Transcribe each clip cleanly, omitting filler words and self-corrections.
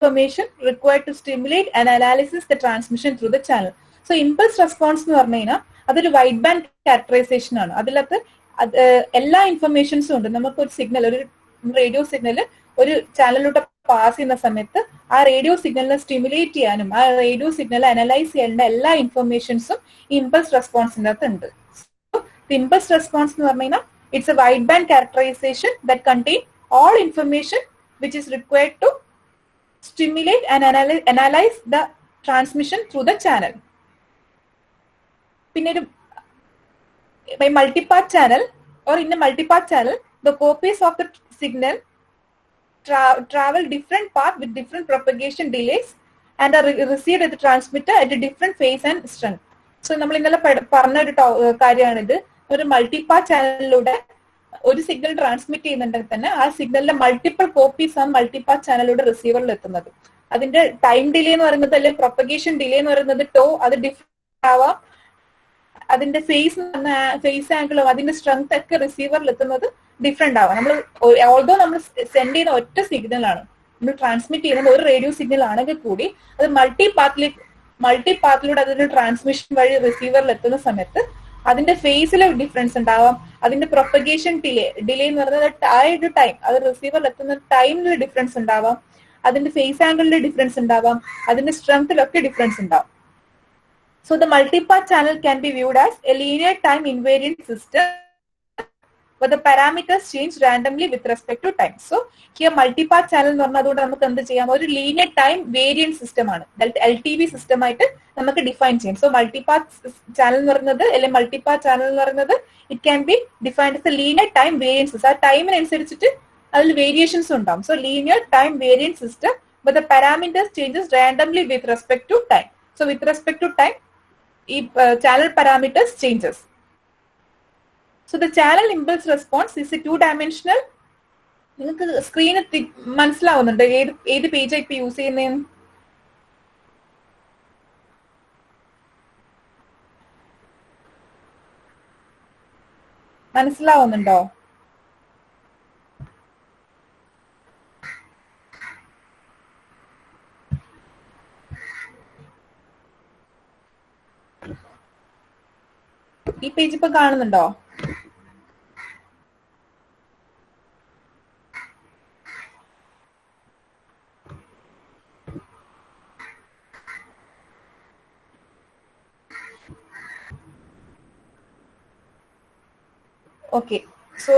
information required to stimulate and analysis the transmission through the channel. So impulse response എന്ന് പറഞ്ഞു കഴിഞ്ഞാൽ അതൊരു wide band characterisation ആണ്. അതിലകത്ത് എല്ലാ ഇൻഫർമേഷൻസും ഉണ്ട്. നമുക്ക് ഒരു സിഗ്നൽ, ഒരു റേഡിയോ സിഗ്നൽ ഒരു ചാനലിലൂടെ പാസ് ചെയ്യുന്ന സമയത്ത് ആ റേഡിയോ സിഗ്നലിനെ സ്റ്റിമുലേറ്റ് ചെയ്യാനും ആ റേഡിയോ സിഗ്നൽ അനലൈസ് ചെയ്യേണ്ട എല്ലാ ഇൻഫർമേഷൻസും ഈ ഇമ്പൾസ് റെസ്പോൺസിന്റെ അകത്ത് ഉണ്ട്. ഇമ്പൾസ് റെസ്പോൺസ് എന്ന് പറഞ്ഞു കഴിഞ്ഞാൽ it's a wide band characterisation that contain all information which is required to stimulate and analyze the transmission through the channel. By multipath channel or in a multipath channel, the copies of the signal travel different path with different propagation delays and are received at the transmitter at a different phase and strength. So, നമ്മൾ ഇന്നലെ പറഞ്ഞ ഒരു കാര്യമാണിത്. ഒരു മൾട്ടിപാത്ത് ചാനലിലൂടെ ഒരു signal transmit ചെയ്യുന്നുണ്ടെങ്കിൽ തന്നെ ആ സിഗ്നലിന്റെ മൾട്ടിപ്പിൾ കോപ്പീസ് ആണ് മൾട്ടിപാത്ത് ചാനലിലൂടെ റിസീവറിൽ എത്തുന്നത്. അതിന്റെ ടൈം ഡിലേ എന്ന് പറയുന്നത് അല്ലെങ്കിൽ പ്രൊപ്പഗേഷൻ ഡിലേ എന്ന് പറയുന്നത് അത് ഡിഫറെന്റ് ആവാം. അതിന്റെ ഫേസ് ആംഗിളും അതിന്റെ സ്ട്രെങ്ത് ഒക്കെ റിസീവറിൽ എത്തുന്നത് ഡിഫറെന്റ് ആവാം. നമ്മൾ ഓൾദോ നമ്മൾ സെൻഡ് ചെയ്യുന്ന ഒറ്റ സിഗ്നലാണ്, നമ്മൾ ട്രാൻസ്മിറ്റ് ചെയ്യുന്നത് ഒരു റേഡിയോ സിഗ്നൽ ആണെങ്കിൽ കൂടി അത് മൾട്ടിപാത്തിലൂടെ അതിന്റെ ട്രാൻസ്മിഷൻ വഴി റിസീവറിൽ എത്തുന്ന സമയത്ത് അതിന്റെ ഫേസിലെ ഡിഫറൻസ് ഉണ്ടാവാം. അതിന്റെ പ്രൊപ്പഗേഷൻ ഡിലേ എന്ന് പറയുന്നത് ആ ഒരു ടൈം, അത് റിസീവറിൽ എത്തുന്ന ടൈമിൽ ഡിഫറൻസ് ഉണ്ടാവാം. അതിന്റെ ഫേസ് ആംഗിളിന്റെ ഡിഫറൻസ് ഉണ്ടാവാം. അതിന്റെ സ്ട്രെങ്ത്തിലൊക്കെ ഡിഫറൻസ് ഉണ്ടാവും. So the multipath channel can be viewed as a linear time invariant system where the parameters change randomly with respect to time. So here multipath channel എന്ന് പറഞ്ഞാൽ അതുകൊണ്ട് നമുക്ക് എന്ത് ചെയ്യാം, ഒരു ലീനിയർ ടൈം വേരിയന്റ് സിസ്റ്റം ആണ്. LTV system ആയിട്ട് നമുക്ക് ഡിഫൈൻ ചെയ്യാം. സോ മൾട്ടിപാത്ത് ചാനൽ എന്ന് പറയുന്നത് അല്ലെങ്കിൽ മൾട്ടിപാത്ത് ചാനൽ എന്ന് പറയുന്നത് it can be defined S A linear time variant system. ആ ടൈമിനനുസരിച്ചിട്ട് അതിൽ വേരിയേഷൻസ് ഉണ്ടാവും. So linear time variant system where the parameters changes randomly with respect to time. So with respect to time channel parameters changes. So the channel impulse response is a two-dimensional. നിങ്ങൾക്ക് screen മനസ്സിലാവുന്നുണ്ട് ഏത് പേജാണ് ഇപ്പൊ use ചെയ്യുന്നതെന്ന്? മനസ്സിലാവുന്നുണ്ടോ? ഈ page ഇപ്പൊ കാണുന്നുണ്ടോ? Okay, so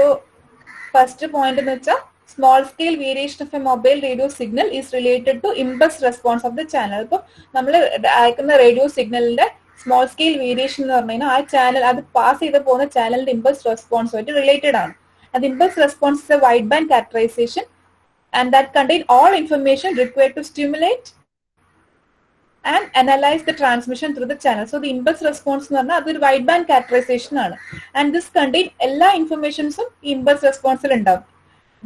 first point എന്ന് വെച്ചാൽ small scale variation of a mobile radio signal is related to impulse response of the channel. ഇപ്പൊ നമ്മൾ അയക്കുന്ന റേഡിയോ സിഗ്നലിന്റെ സ്മോൾ സ്കെയിൽ വേരിയേഷൻ എന്ന് പറഞ്ഞു കഴിഞ്ഞാൽ ആ ചാനൽ അത് പാസ് ചെയ്ത് പോകുന്ന ചാനലിന്റെ ഇമ്പൾസ് റെസ്പോൺസുമായിട്ട് റിലേറ്റഡ് ആണ്. അത് impulse response is a wide band characterisation and that contain all information required to stimulate and analyze the transmission through the channel. So the impulse response എന്ന് പറഞ്ഞാൽ അതൊരു വൈഡ് ബാൻഡ് ക്യാരക്ടറൈസേഷൻ ആണ്. And this contain എല്ലാ ഇൻഫർമേഷൻസും impulse റെസ്പോൺസിൽ ഉണ്ടാവും.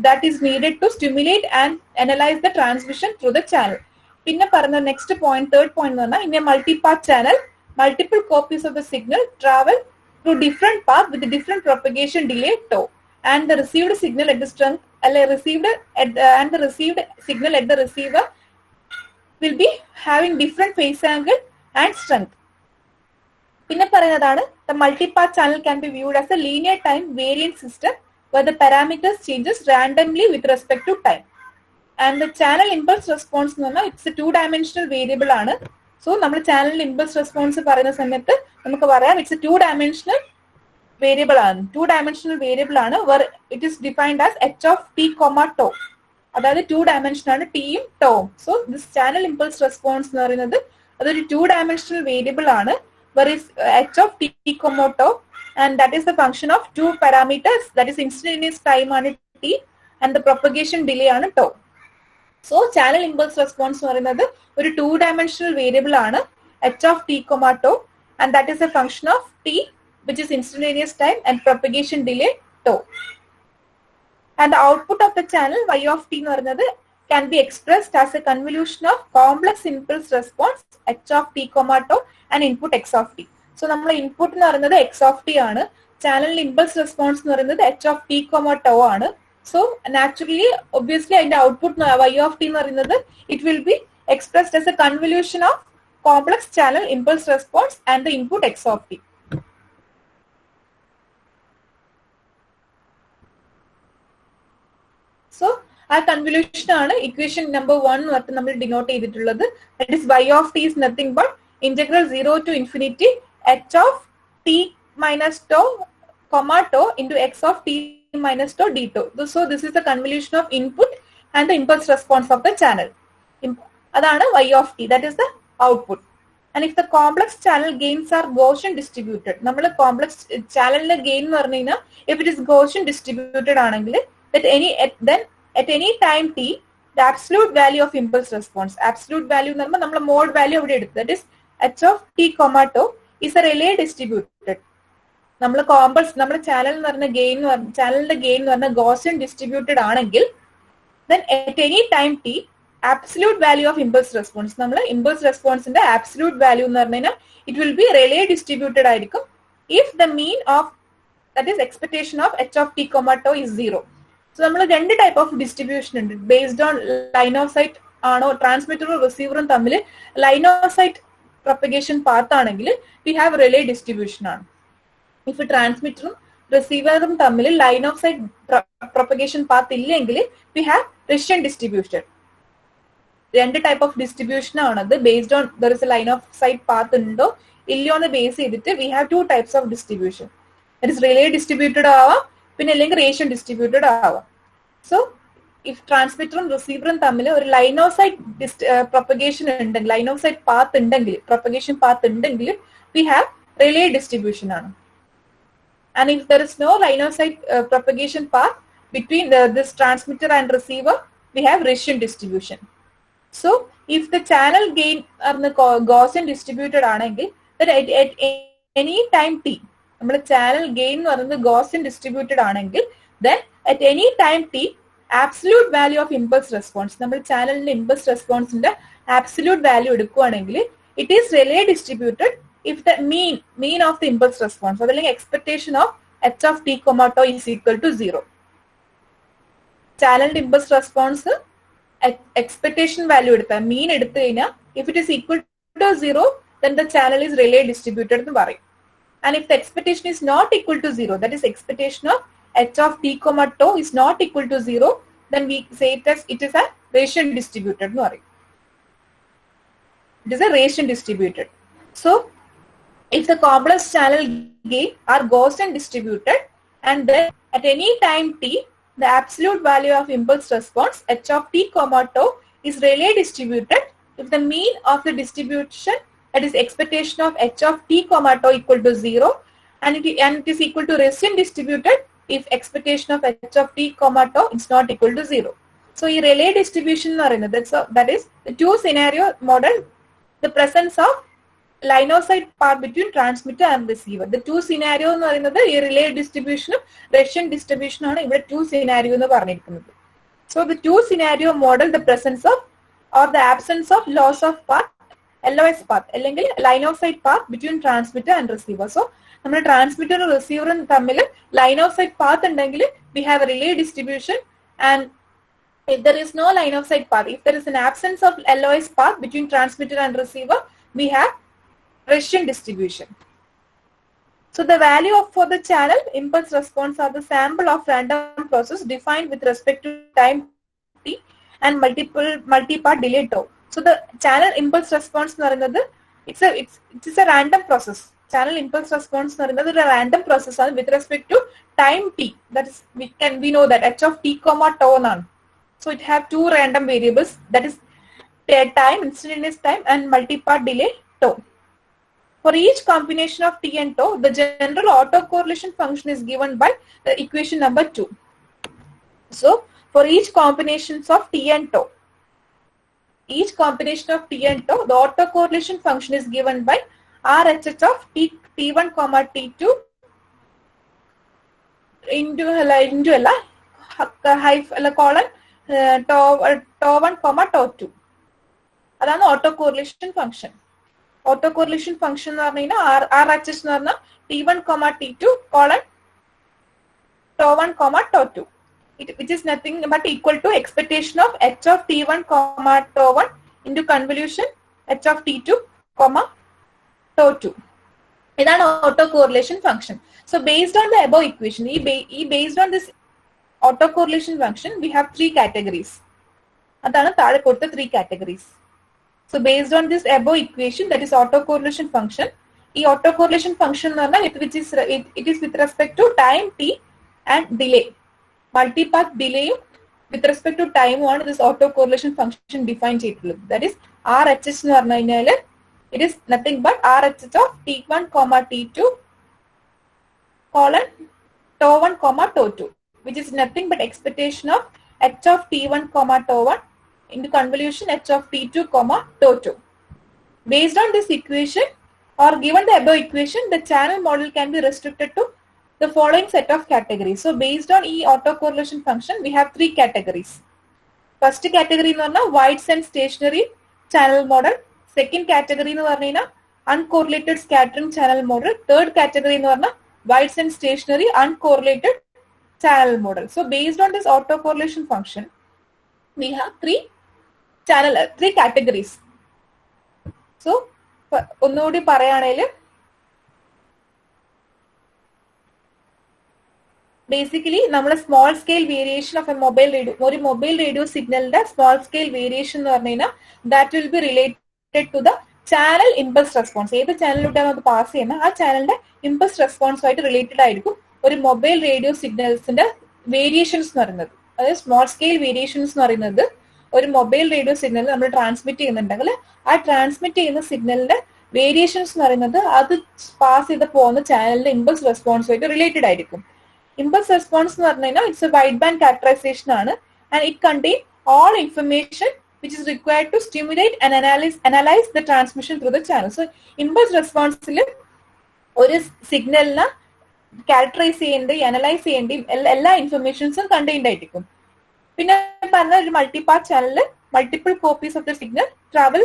That is needed to stimulate and analyse the transmission through the channel. പിന്നെ പറഞ്ഞ നെക്സ്റ്റ് പോയിന്റ്, തേർഡ് പോയിന്റ് എന്ന് പറഞ്ഞാൽ in a multipath channel multiple copies of the signal travel through different paths with different propagation delay tau, and the received signal at the strength and the received signal at the receiver will be having different phase angle and strength. പിന്നെ പറയുന്നതാണ് the multipath channel can be viewed as a linear time variant system where the parameters changes randomly with respect to time, and the channel impulse response എന്ന് പറഞ്ഞാൽ it's a two-dimensional variable ആണ്. So നമ്മൾ ചാനലിൽ impulse response പറയുന്ന സമയത്ത് നമുക്ക് പറയാം it's a two dimensional variable ആണ്. Where it is defined as h of t, τ. അതായത് 2 dimension ആണ് ടിയും ടോവും. So this channel impulse response എന്ന് പറയുന്നത് അതൊരു 2-dimensional വേരിയബിൾ ആണ്. Where is h of t, τ and that is the function of two parameters, that is instantaneous time ആണ് t and the propagation delay ആണ് τ. സോ ചാനൽ ഇമ്പൾസ് റെസ്പോൺസ് എന്ന് പറയുന്നത് ഒരു 2-dimensional variable ആണ് h of t, τ and that is a function of t which is instantaneous time and propagation delay τ. And the output of the channel y of t എന്ന് പറയുന്നത് can be expressed as a convolution of complex impulse response h of t, τ and input x of t. So നമ്മൾ input എന്ന് പറയുന്നത് x of t ആണ്. Channel impulse response എന്ന് പറയുന്നത് h of t, τ ആണ്. So naturally, obviously, in the output y of t എന്ന് പറയുന്നത് it will be expressed as a convolution of complex channel impulse response and the input x of t. So our convolution ആണ് equation number 1 വട്ട് നമ്മൾ denote ചെയ്തിട്ടുള്ളത്. That is y of t is nothing but integral 0 to infinity h of t minus tau comma tau into x of t minus tau d tau. So this is the convolution of input and the impulse response of the channel. അതാണ് y of t, that is the output. And if the complex channel gains are Gaussian distributed, നമ്മൾ complex channel gain എന്ന് പറഞ്ഞു കഴിഞ്ഞാൽ if it is Gaussian distributed ആണെങ്കിൽ then at any time t, the absolute value of impulse response, absolute value എന്ന് പറയുമ്പോൾ നമ്മൾ mode value അവിടെ എടുത്തു, that is h of t comma tau is a Rayleigh distributed. നമ്മൾ നമ്മുടെ channel എന്ന് പറഞ്ഞ ചാനലിന്റെ ഗെയിൻ എന്ന് പറഞ്ഞാൽ ഗോസിയൻ ഡിസ്ട്രിബ്യൂട്ടഡ് ആണെങ്കിൽ then at any time t, absolute value of impulse response, നമ്മൾ impulse responseന്റെ absolute value എന്ന് പറഞ്ഞു കഴിഞ്ഞാൽ it will be Rayleigh distributed ആയിരിക്കും if the mean of, that is expectation of h of t comma tau is 0. So നമ്മൾ രണ്ട് type of distribution ഉണ്ട്, based on line of sight ആണോ ട്രാൻസ്മിറ്ററും റിസീവറും തമ്മിൽ line of sight propagation path ആണെങ്കിൽ we have Rayleigh distribution ആണ്. If ട്രാൻസ്മിറ്ററും റിസീവറും തമ്മിൽ line of sight propagation path ഇല്ലെങ്കിൽ വി ഹാവ് റിഷ്യൻ ഡിസ്ട്രിബ്യൂഷൻ. രണ്ട് ടൈപ്പ് ഓഫ് ഡിസ്ട്രിബ്യൂഷൻ ആണത്, based on there is a line of sight path ഉണ്ടോ ഇല്ലയോ എന്ന് ബേസ് ചെയ്തിട്ട് we have two types of distribution. That is relay distributed ആവാം, പിന്നെ അല്ലെങ്കിൽ റേഷ്യൻ ഡിസ്ട്രിബ്യൂട്ടഡ് ആവാം. സോ ഇഫ് ട്രാൻസ്മിറ്ററും റിസീവറും തമ്മിൽ ഒരു ലൈൻ ഓഫ് സൈറ്റ് പ്രൊപ്പഗേഷൻ ഉണ്ടെങ്കിൽ, ലൈൻ ഓഫ് സൈറ്റ് പാത്ത് ഉണ്ടെങ്കിൽ, പ്രൊപ്പഗേഷൻ പാത്ത് ഉണ്ടെങ്കിൽ വി ഹാവ് റിലേ ഡിസ്ട്രിബ്യൂഷൻ ആണ്. And if there is no line of sight propagation path between this transmitter and receiver, we have Rayleigh distribution. So if the channel gain Gaussian distributed ആണെങ്കിൽ then at any time t, നമ്മുടെ channel gain എന്ന് പറയുന്നത് Gaussian distributed ആണെങ്കിൽ then at any time t, absolute value of impulse response, നമ്മൾ ചാനലിന്റെ impulse responseന്റെ absolute value എടുക്കുകയാണെങ്കിൽ it is Rayleigh distributed if the mean of the impulse response, അതല്ലെങ്കിൽ expectation of h of t comma tau is equal to 0. ചാനലിന്റെ impulse response expectation value എടുത്താൽ mean എടുത്തു കഴിഞ്ഞാൽ if it is equal to 0, then the channel is Rayleigh distributed എന്ന് പറയും. And if the expectation is not equal to 0, that is expectation of h of t comma tau is not equal to 0, then we say it is a Rayleigh distributed എന്ന് പറയും. It is a Rayleigh distributed. So if the complex channel gain are Gaussian distributed and then at any time t, the absolute value of impulse response h of t comma tau is Rayleigh distributed if the mean of the distribution, that is expectation of h of t comma tau equal to 0, and it is equal to Rayleigh distributed if expectation of h of t comma tau is not equal to 0. So ഈ Rayleigh distribution എന്ന് പറയുന്നത് that is the two scenario model, the presence of line of sight path between transmitter and receiver. The two scenario എന്ന് പറയുന്നത് ഈ relay ഡിസ്ട്രിബ്യൂഷനും Russian ഡിസ്ട്രിബ്യൂഷനും ആണ് ഇവിടെ two scenario എന്ന് പറഞ്ഞിരിക്കുന്നത്. So the two scenario model the presence of or the absence of loss of path, LOS path അല്ലെങ്കിൽ line of sight path between transmitter and receiver. So നമ്മൾ ട്രാൻസ്മിറ്ററും റിസീവറും തമ്മിൽ line of sight path ഉണ്ടെങ്കിൽ we have a relay distribution, and if there is no line of sight path, if there is an absence of LOS path between transmitter and receiver, we have Rayleigh distribution. So the value for the channel impulse response are the sample of random process defined with respect to time t and multi-part delay tau. So the channel impulse response എന്ന് പറയുന്നത് it's a random process. Channel impulse response എന്ന് പറയുന്നത് ഒരു random process ആണ് with respect to time t. That is we know that h of t comma tau എന്നാണ്. So it have two random variables, that is time, instantaneous time, and multi-part delay tau. For each combination of t and tau, the general autocorrelation function is given by the equation number 2. So for each combinations of t and tau, the autocorrelation function is given by RHH of t1 comma t2 into colon tau1 comma tau2. അതാണ് autocorrelation function. Autocorrelation function എന്ന് പറഞ്ഞു കഴിഞ്ഞാൽ RHS എന്ന് പറഞ്ഞാൽ t1 comma t2 colon tau1 comma tau2. which is nothing but equal to expectation of h of t1 comma tau1 into convolution h of t2 comma tau2. ഇതാണ് auto correlation function. So based on the above equation, ഈ based on this auto correlation function we have 3 categories. അതാണ് താഴെ കൊടുത്ത 3 categories. So based on this above equation, that is autocorrelation function, ഈ autocorrelation function എന്ന് പറഞ്ഞാൽ it is with respect to time t and delay. Multipath delay with respect to time ആണ് this autocorrelation function define ചെയ്തിട്ടുള്ളത്. That is RHS എന്ന് പറഞ്ഞു കഴിഞ്ഞാൽ it is nothing but RHS of t1 comma t2 colon tau1 comma tau2, which is nothing but expectation of h of t1 comma tau1 into convolution h of t2 comma tau2. Based on this equation or given the above equation, the channel model can be restricted to the following set of categories. So based on e autocorrelation function, we have 3 categories. First category എന്ന് പറഞ്ഞാൽ wide and stationary channel model. Second category എന്ന് പറഞ്ഞാൽ uncorrelated scattering channel model. Third category എന്ന് പറഞ്ഞാൽ wide and stationary uncorrelated channel model. So based on this autocorrelation function, we have 3 categories. So ഒന്നുകൂടി പറയുകയാണെങ്കിൽ basically നമ്മൾ small scale variation of a ഒരു mobile radio സിഗ്നലിന്റെ small scale variation എന്ന് പറഞ്ഞു കഴിഞ്ഞാൽ that will be related to the channel impulse response. ഏത് ചാനലിലൂടെയാണ് അത് പാസ് ചെയ്യുന്നത് ആ ചാനലിന്റെ ഇമ്പൾസ് റെസ്പോൺസുമായിട്ട് റിലേറ്റഡ് ആയിരിക്കും ഒരു മൊബൈൽ റേഡിയോ സിഗ്നൽസിന്റെ വേരിയേഷൻസ് എന്ന് പറയുന്നത്. അതായത് സ്മോൾ സ്കെയിൽ വേരിയേഷൻസ് എന്ന് പറയുന്നത് ഒരു മൊബൈൽ റേഡിയോ സിഗ്നൽ നമ്മൾ ട്രാൻസ്മിറ്റ് ചെയ്യുന്നുണ്ടെങ്കിൽ ആ ട്രാൻസ്മിറ്റ് ചെയ്യുന്ന സിഗ്നലിന്റെ വേരിയേഷൻസ് എന്ന് പറയുന്നത് അത് പാസ് ചെയ്ത് പോകുന്ന ചാനലിന്റെ ഇമ്പൾസ് റെസ്പോൺസുമായിട്ട് റിലേറ്റഡ് ആയിരിക്കും. ഇമ്പൾസ് റെസ്പോൺസ് എന്ന് പറഞ്ഞു കഴിഞ്ഞാൽ it's a wide band characterisation ആണ് and it contain all information which is required to stimulate and analyze the transmission through the channel. So impulse response ൽ ഒരു സിഗ്നലിനെ ക്യാരക്ടറൈസ് ചെയ്യേണ്ടി അനലൈസ് ചെയ്യേണ്ടി എല്ലാ ഇൻഫർമേഷൻസും കണ്ടെയ്ൻഡ് ആയിരിക്കും. പിന്നെ പറഞ്ഞ ഒരു മൾട്ടിപാത്ത് ചാനലിൽ multiple copies of the signal travel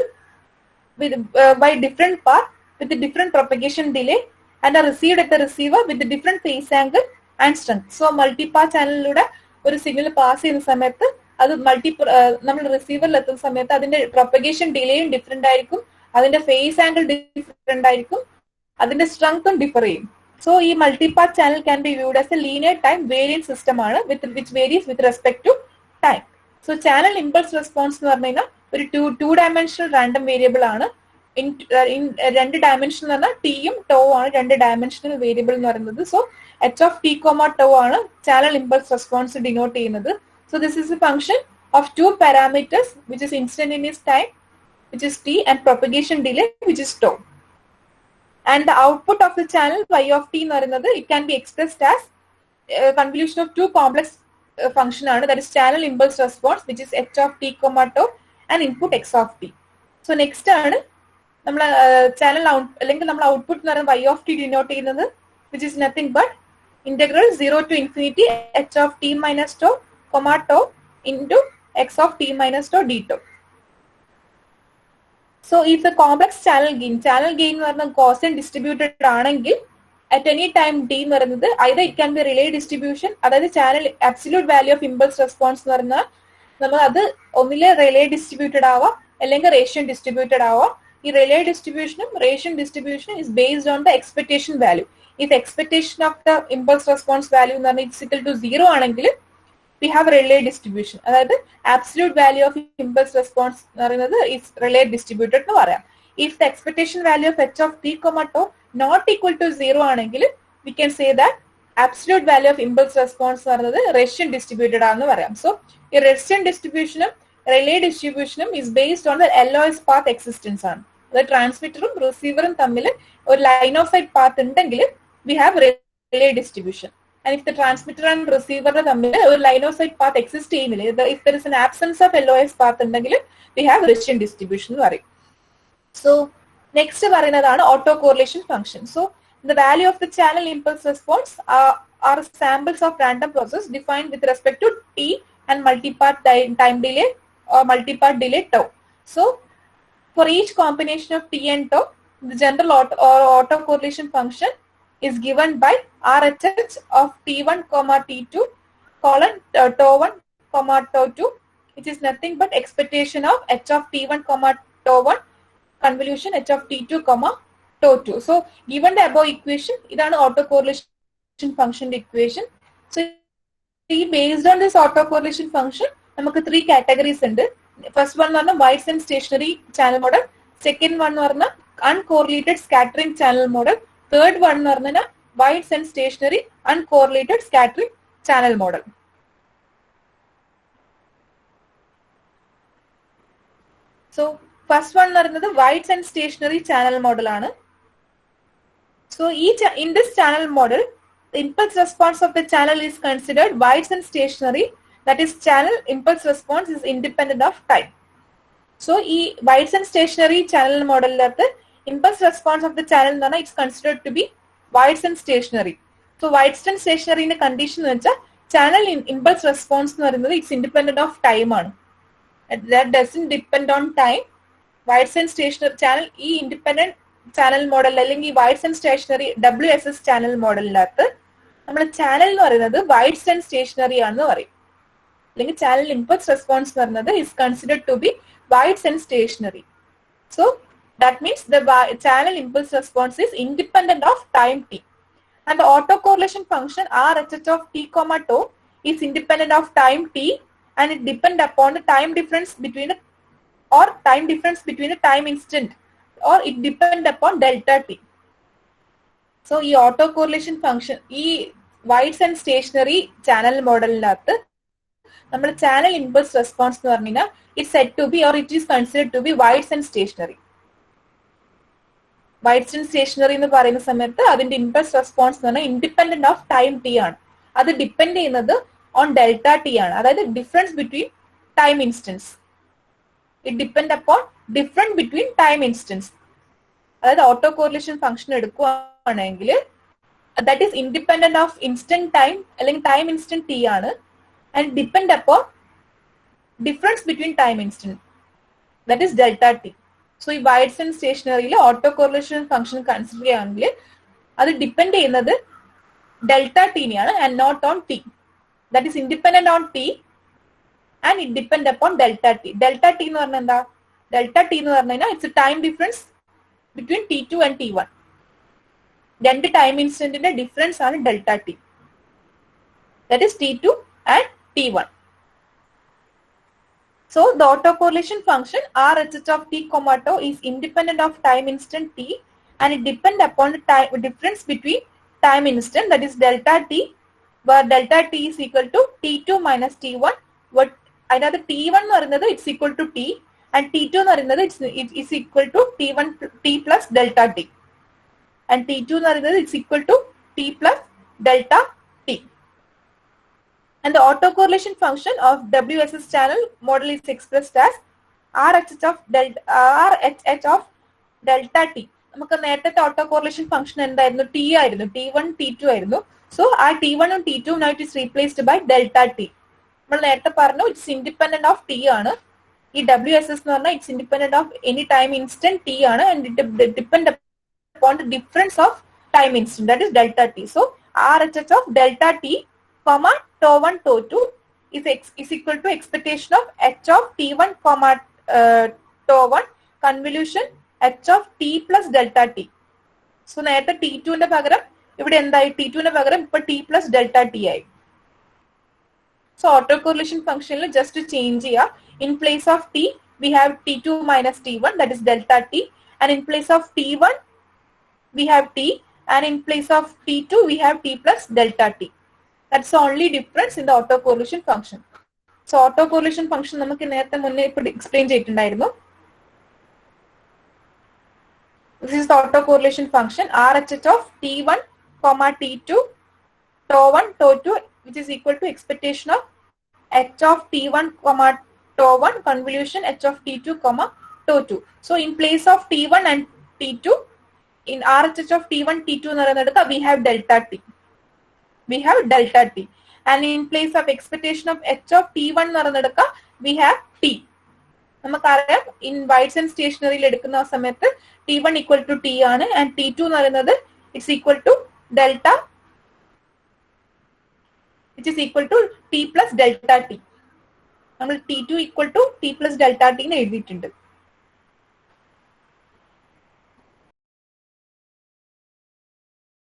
by different path with a different propagation delay and are received at the receiver with a different phase angle and strength. So multipath ചാനലിലൂടെ ഒരു signal pass ചെയ്യുന്ന സമയത്ത് അത് നമ്മൾ റിസീവറിൽ എത്തുന്ന സമയത്ത് അതിന്റെ propagation ഡിലേയും different ആയിരിക്കും, അതിന്റെ ഫേസ് ആംഗിൾ ഡിഫറെന്റ് ആയിരിക്കും, അതിന്റെ സ്ട്രെങ്ത്തും ഡിഫർ ചെയ്യും. സോ ഈ multipath channel can be viewed as a linear time variant system ആണ് which varies with respect to time. So channel impulse response എന്ന് പറഞ്ഞു കഴിഞ്ഞാൽ ഒരു ടു ഡയമെൻഷണൽ റാൻഡം വേരിയബിൾ ആണ്. ഇൻ 2 ഡയമെൻഷൻ എന്ന് പറഞ്ഞാൽ ടിയും ടോ ആണ് 2 ഡയമെൻഷണൽ വേരിയബിൾ എന്ന് പറയുന്നത്. So H of T comma tau ആണ് ചാനൽ ഇമ്പൾസ് റെസ്പോൺസ് ഡിനോട്ട് ചെയ്യുന്നത്. So this is a function of 2 parameters, which is instantaneous time, which is t, and propagation delay, which is tau. And the output of the channel y of t എന്ന് പറയുന്നത് it can be expressed as a convolution of 2 complex function ആണ്, that is channel impulse response, which is h of t comma tau and input x of t. So next ആണ് നമ്മൾ channel അല്ലെങ്കിൽ നമ്മൾ output എന്ന് പറയുന്നത് y of t denote ചെയ്യുന്നത്, which is nothing but integral 0 to infinity h of t minus tau comma tau into x of t minus tau d tau. So if the complex channel gain എന്ന് പറഞ്ഞാൽ Gaussian distributed ആണെങ്കിൽ at any time d എന്ന് പറയുന്നത് either it can be relay distribution, അതായത് channel absolute value of impulse response എന്ന് പറഞ്ഞാൽ നമ്മൾ അത് ഒന്നിലെ relay distributed ആവാം അല്ലെങ്കിൽ Rayleigh distributed ആവാം. ഈ Rayleigh distribution Rayleigh distribution is based on the expectation value. If expectation of the impulse response value എന്ന് പറഞ്ഞാൽ is equal to 0 ആണെങ്കിൽ we have Rayleigh distribution. അതായത് absolute value of impulse response എന്ന് പറയുന്നത് is Rayleigh distributed എന്ന് പറയാം. If the expectation value of h of t comma tau not equal to 0 ആണെങ്കിൽ we can say that absolute value of impulse response എന്ന് പറയുന്നത് Rayleigh distributed ആണെന്ന് പറയാം. So ഈ Rayleigh distributionും Rayleigh distributionും is based on the LOS path existence ആണ്. അതായത് ട്രാൻസ്മിറ്ററും റിസീവറും തമ്മിൽ ഒരു ലൈൻ ഓഫ് സൈറ്റ് പാത്ത് ഉണ്ടെങ്കിൽ we have Rayleigh distribution. And if the transmitter and receiver തമ്മിൽ ഒരു line of sight path exist ചെയ്യുന്നില്ല, if there is an absence of LOS path ഉണ്ടെങ്കിൽ we have Rayleigh distribution എന്ന് പറയും. So next പറയുന്നതാണ് auto correlation function. So the value of the channel impulse response are samples of random process defined with respect to t and multipath time delay or multipath delay tau. So for each combination of t and tau, the general auto correlation function is given by RHS of t1 comma t2 colon tau 1 comma tau 2, which is nothing but expectation of h of t1 comma tau 1 convolution h of t2 comma tau 2. So given the above equation, ഇതാണ് autocorrelation function equation. So based on this autocorrelation function, നമുക്ക് 3 categories ഉണ്ട്. First one പറഞ്ഞ wide and stationary channel model, second one പറഞ്ഞ uncorrelated scattering channel model, third one പറഞ്ഞ wide and stationary uncorrelated scattering channel model. So first one പറയുന്നത് wide and stationary channel model ആണ്. So in this channel model, the impulse response of the channel is considered wide and stationary. That is, channel impulse response is independent of time. So wide and stationary channel model the impulse response of the channel is considered to be wide and stationary. So wide and stationary in the condition channel impulse response it's independent of time. That doesn't depend on time. Wide and stationary channel independent channel model അല്ലെങ്കിൽ wide and stationary WSS channel മോഡലിനകത്ത് നമ്മുടെ channel എന്ന് പറയുന്നത് wide and stationery ആണെന്ന് പറയും. അല്ലെങ്കിൽ channel impulse response എന്ന് പറയുന്നത് is considered to be wide and stationary. So that means the channel impulse response is independent of time t. And the autocorrelation function RHH of t comma tau is independent of time t, and it depends upon the time difference between the time instant, or it depends upon delta t. So ഈ autocorrelation function ഈ wide and stationary channel മോഡലിനകത്ത് നമ്മൾ channel impulse response എന്ന് പറഞ്ഞു കഴിഞ്ഞാൽ it's said to be or it is considered to be wide and stationary. Wide and stationary എന്ന് പറയുന്ന സമയത്ത് അതിന്റെ ഇമ്പൾസ് റെസ്പോൺസ് എന്ന് പറഞ്ഞാൽ ഇൻഡിപെൻഡന്റ് ഓഫ് ടൈം ടി ആണ്. അത് ഡിപ്പെൻഡ് ചെയ്യുന്നത് ഓൺ ഡെൽറ്റ ടി ആണ്. അതായത് difference between time instance. It depend upon difference between time instance. അതായത് ഓട്ടോ കോറിലേഷൻ ഫംഗ്ഷൻ എടുക്കുകയാണെങ്കിൽ that is independent of instant time അല്ലെങ്കിൽ ടൈം ഇൻസ്റ്റന്റ് ടി ആണ്. And depend upon difference between time instant, that is delta t. So ഈ wide and stationary autocorrelation function consider ചെയ്യുകയാണെങ്കിൽ അത് depend ചെയ്യുന്നത് delta ടിനെയാണ് and not on t. That is independent on t and it depend upon delta t. Delta t എന്ന് പറഞ്ഞാൽ എന്താ? Delta t എന്ന് പറഞ്ഞു കഴിഞ്ഞാൽ it's a time difference between t2 and t1. രണ്ട് ടൈം ഇൻസ്റ്റന്റിന്റെ ഡിഫറൻസ് ആണ് delta T. That is t2 and t1. So the autocorrelation function RHH of t comma tau is independent of time instant t, and it depends upon the time difference between time instant, that is delta t, where delta t is equal to t2 minus t1. What another t1 എന്ന് പറയുന്നത് it's equal to t, and t2 എന്ന് പറയുന്നത് it is equal to t1 t plus delta t, and t2 എന്ന് പറയുന്നത് it's equal to t plus delta t. And the autocorrelation function of WSS channel model is expressed as RHH of delta t. നമുക്ക് നേരത്തെ autocorrelation function എന്തായിരുന്നു? T ആയിരുന്നു. T1 T2 ആയിരുന്നു. So ആ T1 ഉം T2 now it is replaced by delta t. നമ്മൾ നേരത്തെ പറഞ്ഞു it's independent of t ആണ്. ഈ WSS എന്ന് പറഞ്ഞാൽ it's independent of any time instant t ആണ്, and it depend upon the difference of time instant, that is delta t. So RHH of delta t comma tau 1 tau 2 is equal to expectation of h of t1 comma tau 1 convolution h of t plus delta t. So നേരത്തെ t2 ന്റെ പകരം ഇവിടെ എന്തായി? t2 ന്റെ പകരം ഇപ്പൊ t plus delta t ആയി. So autocorrelation functionൽ just change ചെയ്യുക. In place of t we have t2 minus t1, that is delta t, and in place of t1 we have t, and in place of t2 we have t plus delta t. That's the only difference in the autocorrelation function. So autocorrelation function നമുക്ക് നേരത്തെ മുന്നേ ഇപ്പോൾ explain ചെയ്തിട്ടുണ്ടായിരുന്നു. This is the autocorrelation function RHH of t1 comma t2 tau 1 tau 2, which is equal to expectation of h of t1 comma tau 1 convolution h of t2 comma tau 2. So in place of t1 and t2, in RHH of t1 t2 എന്ന് പറയുന്നിടത്ത് we have delta t. We have delta t, and in place of expectation of h of t1 എന്ന് പറയുന്നിടത്ത് we have t. നമുക്കറിയാം in wide and stationary എടുക്കുന്ന സമയത്ത് t1 equal to t ആണ്, and t2 എന്ന് പറയുന്നത് it's equal to delta which is equal to t plus delta t. നമ്മൾ T2 equal to t plus delta t എന്ന് എഴുതിയിട്ടുണ്ട്.